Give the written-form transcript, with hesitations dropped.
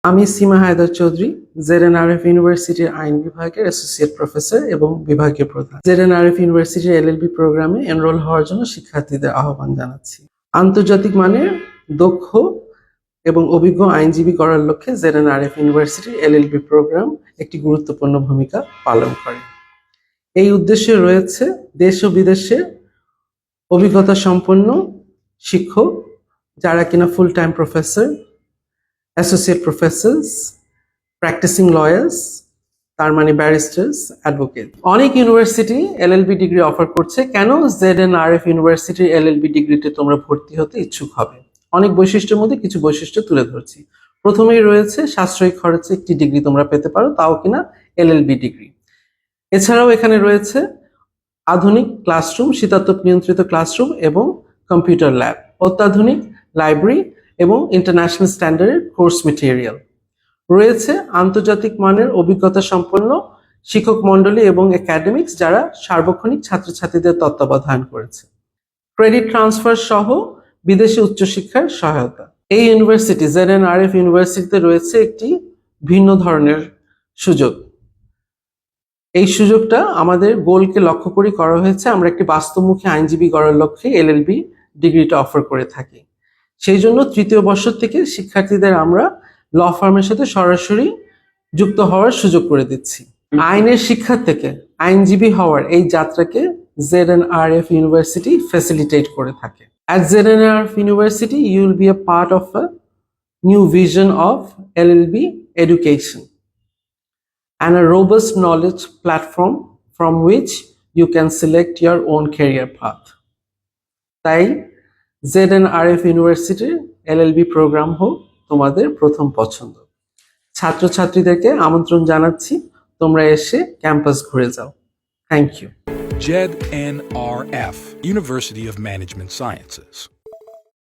আমি সীমা হায়দার চৌধুরী, জেডএনআরএফ ইউনিভার্সিটির আইন বিভাগের অ্যাসোসিয়েট প্রফেসর এবং বিভাগীয় প্রধান। জেডএনআরএফ ইউনিভার্সিটির এলএলবি প্রোগ্রামে এনরোল হওয়ার জন্য শিক্ষার্থীদের আহ্বান জানাচ্ছি। আন্তর্জাতিক মানের দক্ষ এবং অভিজ্ঞ আইনজীবী করার লক্ষ্যে জেডএনআরএফ ইউনিভার্সিটির এলএলবি প্রোগ্রাম একটি গুরুত্বপূর্ণ ভূমিকা পালন করে। এই উদ্দেশ্যে রয়েছে দেশ ও বিদেশে অভিজ্ঞতা সম্পন্ন শিক্ষক যারা কিনা full time professor, associate professors, practising lawyers, তার মানে ব্যারিস্টার্স, অ্যাডভোকেট। অনেক ইউনিভার্সিটি এলএলবি ডিগ্রি অফার করছে। কেন জেডএনআরএফ ইউনিভার্সিটির এলএলবি ডিগ্রিতে তোমরা ভর্তি হতে ইচ্ছুক হবে? অনেক বৈশিষ্ট্যের মধ্যে কিছু বৈশিষ্ট্য তুলে ধরছি। প্রথমেই রয়েছে সাশ্রয়ী খরচে একটি ডিগ্রি তোমরা পেতে পারো, তাও কিনা এলএলবি ডিগ্রি। এছাড়াও এখানে রয়েছে আধুনিক ক্লাসরুম, শীতাতপ নিয়ন্ত্রিত ক্লাসরুম এবং কম্পিউটার ল্যাব, অত্যাধুনিক লাইব্রেরি এবং ইন্টারন্যাশনাল স্ট্যান্ডার্ডের কোর্স মেটেরিয়াল। রয়েছে আন্তর্জাতিক মানের অভিজ্ঞতা সম্পন্ন শিক্ষক মণ্ডলী এবং একাডেমিক্স যারা সার্বক্ষণিক ছাত্রছাত্রীদের তত্ত্বাবধান করেছে। ক্রেডিট ট্রান্সফার সহ বিদেশি উচ্চশিক্ষার সহায়তা। এই ইউনিভার্সিটি জেডএনআরএফ ইউনিভার্সিটিতে রয়েছে একটি ভিন্ন ধরনের সুযোগ। এই সুযোগটা আমাদের গোলকে লক্ষ্য করে করা হয়েছে। আমরা একটি বাস্তবমুখী আইনজীবী করার লক্ষ্যে এলএলবি ডিগ্রিটা অফার করে থাকি। সেই জন্য তৃতীয় বর্ষ থেকে শিক্ষার্থীদের আমরা ল ফার্মের সাথে সরাসরি যুক্ত হওয়ার সুযোগ করে দিচ্ছি। আইনের শিক্ষা থেকে আইনজীবী হওয়ার এই যাত্রাকে জেডএনআরএফ ইউনিভার্সিটি ফ্যাসিলিটেট করে থাকে। At ZNRF University, you will be a part of a new vision of LLB education and a robust knowledge platform from which you can select your own career path. তাই জেডএনআরএফ ইউনিভার্সিটির LLB programme হোক তোমাদের প্রথম পছন্দ। ছাত্রছাত্রীদেরকে আমন্ত্রণ জানাচ্ছি, তোমরা এসে ক্যাম্পাস ঘুরে যাও। Thank you. JEDNRF, University of Management Sciences.